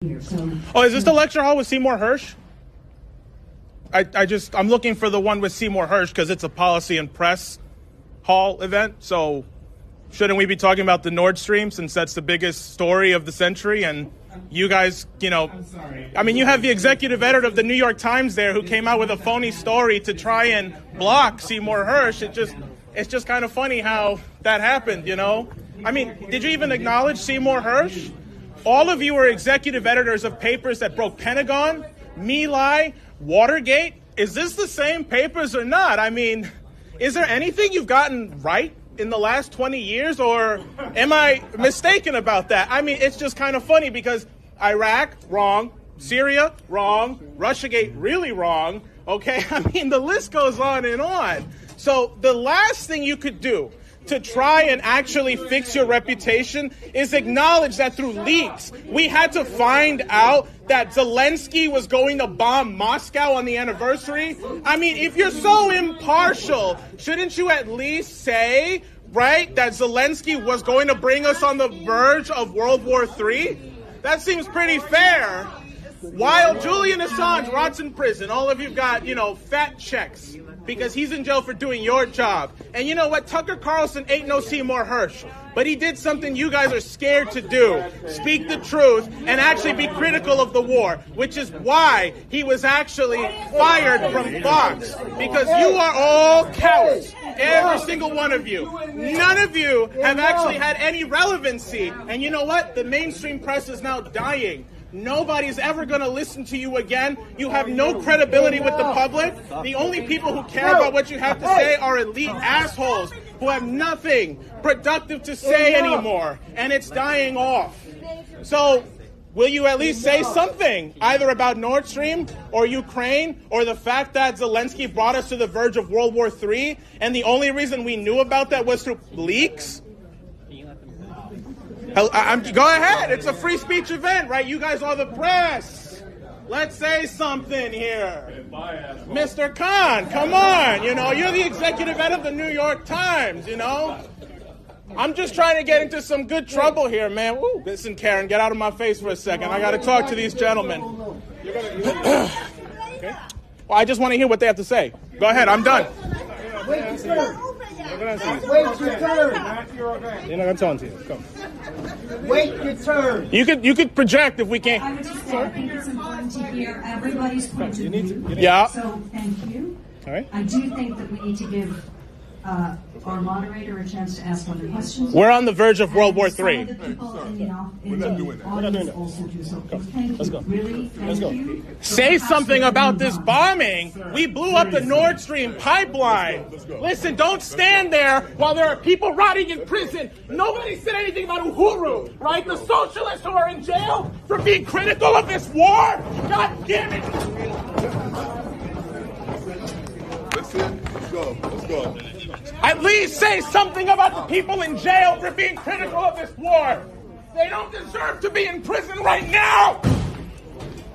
Oh, is this the lecture hall with Seymour Hersh? I'm looking for the one with Seymour Hersh because it's a policy and press hall event. So shouldn't we be talking about the Nord Stream since that's the biggest story of the century? And you guys, I'm sorry. I mean, you have the executive editor of the New York Times there who came out with a phony story to try and block Seymour Hersh. It's just kind of funny how that happened, I mean, did you even acknowledge Seymour Hersh? All of you are executive editors of papers that broke Pentagon, My Lai, Watergate. Is this the same papers or not? I mean, is there anything you've gotten right in the last 20 years, or am I mistaken about that? I mean, it's just kind of funny because Iraq, wrong. Syria, wrong. Russiagate, really wrong. Okay, I mean, the list goes on and on. So the last thing you could do to try and actually fix your reputation is acknowledge that through leaks, we had to find out that Zelensky was going to bomb Moscow on the anniversary. I mean, if you're so impartial, shouldn't you at least say, right, that Zelensky was going to bring us on the verge of World War III? That seems pretty fair. While Julian Assange rots in prison, all of you got, fat checks because he's in jail for doing your job. And you know what? Tucker Carlson ain't no Seymour Hersh, but he did something you guys are scared to do. Speak the truth and actually be critical of the war, which is why he was actually fired from Fox, because you are all cowards. Every single one of you. None of you have actually had any relevancy. And you know what? The mainstream press is now dying. Nobody's ever going to listen to you again. You have no credibility with the public. The only people who care about what you have to say are elite assholes who have nothing productive to say anymore. And it's dying off. So will you at least say something, either about Nord Stream or Ukraine or the fact that Zelensky brought us to the verge of World War III and the only reason we knew about that was through leaks? Go ahead. It's a free speech event, right? You guys are the press. Let's say something here. Mr. Khan, come on. You're the executive editor of the New York Times, I'm just trying to get into some good trouble here, man. Ooh, listen, Karen, get out of my face for a second. I got to talk to these gentlemen. Okay. Well, I just want to hear what they have to say. Go ahead. I'm done. Wait your turn. Wait your turn. You're not going to tell them to you. Come. Wait your turn. You could project if we can't. I would just say I think it's important to hear everybody's point of view. Yeah. So thank you. All right. I do think that we need to give our moderator a chance to ask other questions. We're on the verge of World War III. Some of the people in the audience also do so. Thank you. Let's go. Really, thank you. Say something about this bombing. We blew up the Nord Stream pipeline. Listen, don't stand there while there are people rotting in prison. Nobody said anything about Uhuru, right? The socialists who are in jail for being critical of this war. God damn it. Let's go. At least say something about the people in jail for being critical of this war. They don't deserve to be in prison right now.